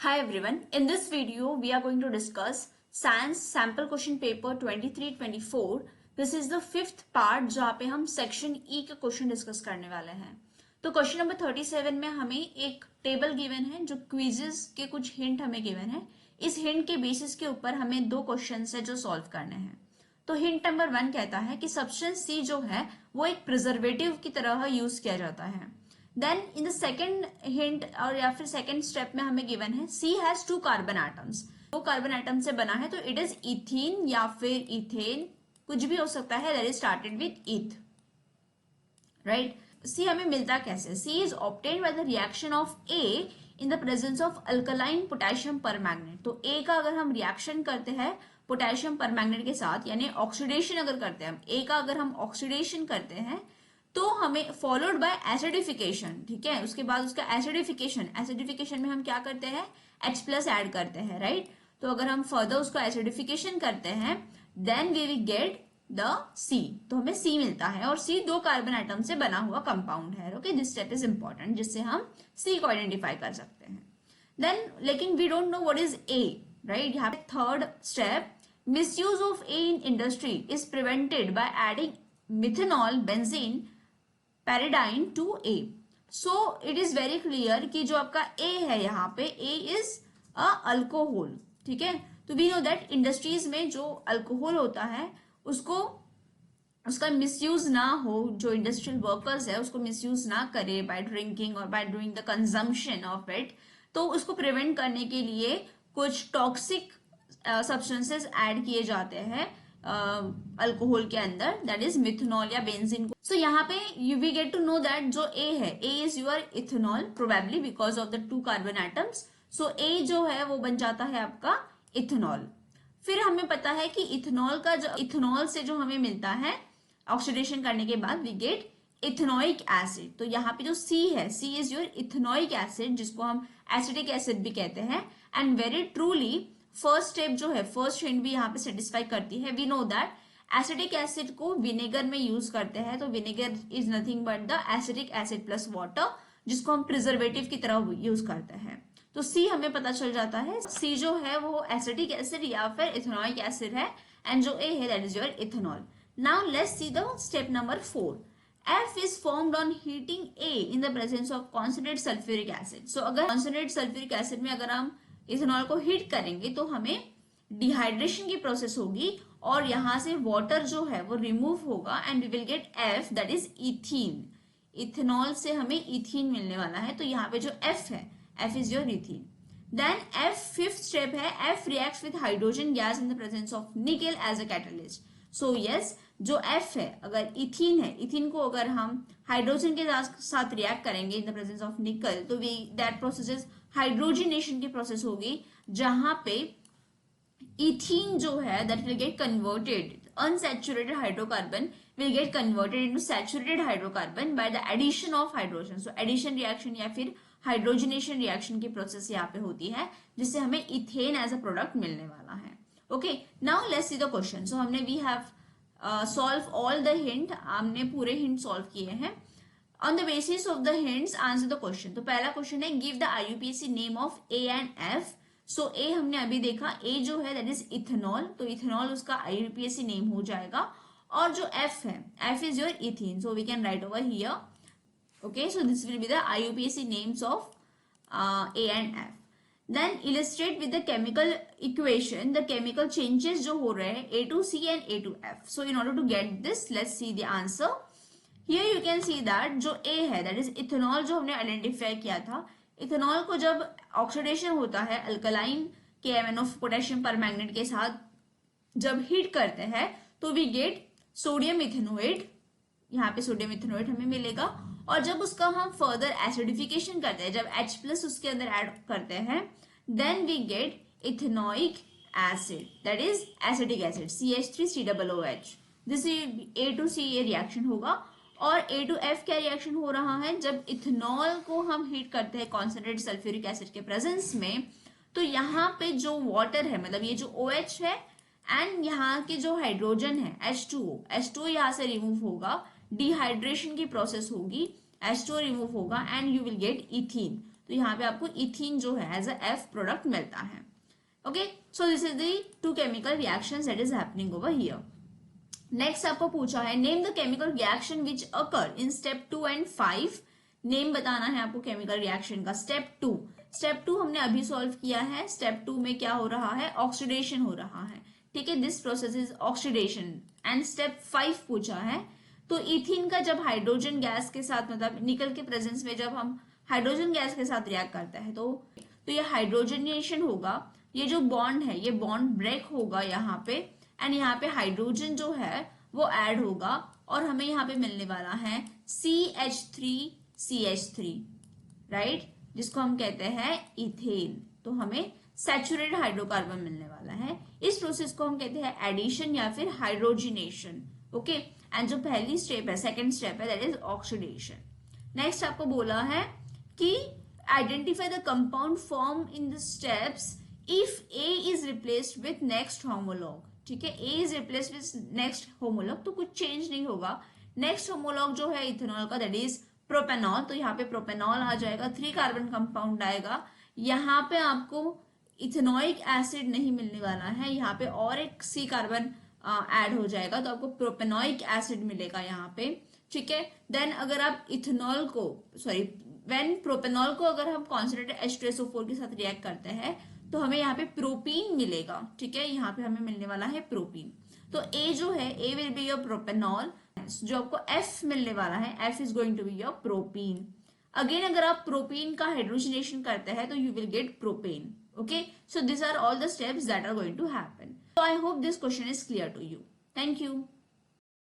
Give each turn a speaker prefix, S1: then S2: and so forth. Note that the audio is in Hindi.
S1: Hi everyone, in this video we are going to discuss Science Sample Question Paper 23-24. This is the fifth part जहाँ पे हम सेक्शन E के क्वेश्चन डिस्कस करने वाले हैं। तो क्वेश्चन नंबर 37 में हमें एक टेबल गिवन है जो क्विजेस के कुछ हिंट हमें गिवन है। इस हिंट के बेसिस के ऊपर हमें दो क्वेश्चन है जो सॉल्व करने हैं। तो हिंट नंबर 1 कहता है कि सब्सटेंस सी जो है वो एक प्रिजर्वेटिव की तरह यूज किया जाता है। Then in the second hint और या फिर सेकेंड स्टेप में हमें गिवन है C has 2 carbon atoms. 2 carbon atom से बना है तो इट इज इथीन या फिर इथेन, कुछ भी हो सकता है, that is started with eth, right. C हमें मिलता कैसे? C is obtained by the reaction of A in the presence of alkaline potassium permanganate. तो ए का अगर हम रिएक्शन करते हैं पोटेशियम परमैंगनेट के साथ, यानी ऑक्सीडेशन अगर करते हैं हम ए का, अगर हम ऑक्सीडेशन करते हैं तो हमें फॉलोड बाय एसिडिफिकेशन, ठीक है। उसके बाद उसका एसिडिफिकेशन में हम क्या करते हैं, H+ ऐड करते हैं, राइट। तो अगर हम फर्दर उसको एसिडिफिकेशन करते हैं then we will get the C. तो हमें सी मिलता है और सी 2 कार्बन आइटम से बना हुआ कंपाउंड है। Okay, this step is important जिससे हम सी को आइडेंटिफाई कर सकते हैं। देन लेकिन we don't know what is A, right. यहाँ पे third step, misuse of A in industry is prevented by adding methanol benzene pyridine to A. So it is very clear कि जो आपका ए है यहाँ पे, ए इज अ अल्कोहल, ठीक है। तो वी नो दैट इंडस्ट्रीज में जो अल्कोहल होता है उसका मिसयूज ना हो, जो इंडस्ट्रियल वर्कर्स है उसको मिसयूज ना करे बाय ड्रिंकिंग और by doing the consumption of it. तो उसको प्रिवेंट करने के लिए कुछ टॉक्सिक सब्सटेंसेस ऐड किए जाते हैं अल्कोहल के अंदर, दैट इज मिथेनॉल या बेंजीन। सो यहाँ पे you we get to know that जो ए है, A is your ethanol probably because of the 2 carbon atoms. So A जो है वो बन जाता है आपका इथेनॉल। फिर हमें पता है कि इथेनॉल का जो इथेनॉल से जो हमें मिलता है ऑक्सीडेशन करने के बाद वी गेट इथेनोइक एसिड। तो यहाँ पे जो सी है, सी इज योर इथेनोइक एसिड जिसको हम एसिटिक एसिड भी कहते हैं। And very truly first step जो है, फर्स्ट हिंट भी यहाँ पे सेटिस्फाई करती है। We know that acetic acid को विनेगर में यूज करते हैं। तो vinegar is nothing but the acetic acid plus water जिसको हम प्रिजर्वेटिव की तरह यूज करते हैं। तो सी हमें पता चल जाता है, सी जो है वो एसिटिक एसिड या फिर इथेनोइक एसिड है, एंड जो ए है that is your ethanol. Now let's see the step number 4. F is formed on heating A in the presence of concentrated sulfuric acid. So अगर concentrated sulfuric acid में अगर हम इथेनॉल को हीट करेंगे तो हमें डिहाइड्रेशन की प्रोसेस होगी और यहां से वाटर जो है वो रिमूव होगा and we will get F that is ethene. Ethanol से हमें इथीन मिलने वाला है। तो यहाँ पे जो F है, F is your ethene. Then F fifth step है, F reacts with hydrogen gas in the presence of nickel as a catalyst. So yes, जो F है, अगर इथीन है, इथीन को अगर हम हाइड्रोजन के साथ रिएक्ट करेंगे इन द प्रेजेंस ऑफ निकल तो we that process is hydrogenation की प्रोसेस होगी, जहां पे इथीन जो है that will get converted, unsaturated hydrocarbon will get converted into saturated hydrocarbon by the addition of hydrogen. So addition reaction या फिर हाइड्रोजनेशन रिएक्शन की प्रोसेस यहाँ पे होती है जिससे हमें इथेन एज अ प्रोडक्ट मिलने वाला है। Okay, now let's see the question. So हमने we have solve all the hint, हमने पूरे हिंट सॉल्व किए हैं। On the basis of the hints answer the question. तो पहला क्वेश्चन है, give the IUPAC name of A and F. So A हमने अभी देखा, ए जो है दैट इज इथेनॉल, तो इथेनॉल उसका आईयूपीएसी नेम हो जाएगा। और जो एफ है, F is your ethene, so we can write over here. Okay, so this will be the IUPAC names of A and F. Then illustrate with the chemical equation the chemical changes जो हो रहे हैं A2C and A2F। So in order to get this let's see the answer. Here you can see that जो A है दैट इज इथेनॉल, जो हमने आइडेंटिफाई किया था, इथेनॉल को जब ऑक्सीडेशन होता है अल्कलाइन KMnO पोटेशियम परमैंगनेट के साथ जब हीट करते हैं तो वी गेट सोडियम इथेनोएट, यहाँ पे सोडियम इथेनोएट हमें मिलेगा। और जब उसका हम फर्दर एसिडिफिकेशन करते हैं, जब H+ उसके अंदर ऐड करते हैं then we get ethanoic acid that is acetic acid CH3COOH। This A2C ये रिएक्शन होगा। और A2F क्या रिएक्शन हो रहा है, जब इथेनॉल को हम हीट करते हैं कॉन्सेंट्रेटेड सल्फ्यूरिक एसिड के प्रेजेंस में, तो यहाँ पे जो वाटर है, मतलब ये जो OH है एंड यहाँ की जो हाइड्रोजन है H2O यहाँ से रिमूव होगा, डिहाइड्रेशन की प्रोसेस होगी, H2O रिमूव होगा and you will gate ethene. तो यहाँ पे आपको इथीन जो है एज अ एफ प्रोडक्ट मिलता है। Okay, so this is the two chemical reactions that is happening over here. Next आपको पूछा है name the chemical reaction which occur in step 2 and 5। Name बताना है आपको केमिकल रिएक्शन का। स्टेप 2 हमने अभी सॉल्व किया है। स्टेप 2 में क्या हो रहा है, ऑक्सीडेशन हो रहा है, ठीक है, this process is oxidation. And step 5 पूछा है, तो इथिन का जब हाइड्रोजन गैस के साथ मतलब निकल के प्रेजेंस में जब हम हाइड्रोजन गैस के साथ रिएक्ट करता है तो ये हाइड्रोजनेशन होगा, ये जो बॉन्ड है ये बॉन्ड ब्रेक होगा यहाँ पे, एंड यहाँ पे हाइड्रोजन जो है वो ऐड होगा और हमें यहाँ पे मिलने वाला है CH3 राइट, जिसको हम कहते हैं इथेन। तो हमें सैचुरेटेड हाइड्रोकार्बन मिलने वाला है। इस प्रोसेस को हम कहते हैं एडिशन या फिर हाइड्रोजिनेशन। ओके, एंड जो पहली स्टेप है, सेकेंड स्टेप है, दैट इज ऑक्सीडेशन। नेक्स्ट आपको बोला है कि identify the compound form in the steps if A is replaced with next homologue. ठीक है, A is replaced with next homologue, तो कुछ चेंज नहीं होगा। नेक्स्ट होमोलॉग जो है इथेनॉल का दैट इज प्रोपेनॉल, तो यहाँ पे प्रोपेनॉल आ जाएगा, 3 कार्बन कंपाउंड आएगा। यहाँ पे आपको इथेनोइक एसिड नहीं मिलने वाला है, यहाँ पे और एक C कार्बन ऐड हो जाएगा, तो आपको प्रोपेनोइक एसिड मिलेगा यहाँ पे। ठीक है, देन अगर आप इथेनॉल को व्हेन प्रोपेनॉल को अगर हम कॉन्सेंट्रेटेड H2SO4 के साथ रिएक्ट करते हैं तो हमें यहाँ पे प्रोपीन मिलेगा। ठीक है, यहाँ पे हमें मिलने वाला है प्रोपीन। तो A जो है, A will be your propanol, जो आपको F मिलने वाला है, F is going to be your propene. Again अगर आप प्रोपीन का हाइड्रोजनेशन करते हैं तो you will get propane. Okay, so these are all the steps that are going to happen. So I hope this question is clear to you. Thank you.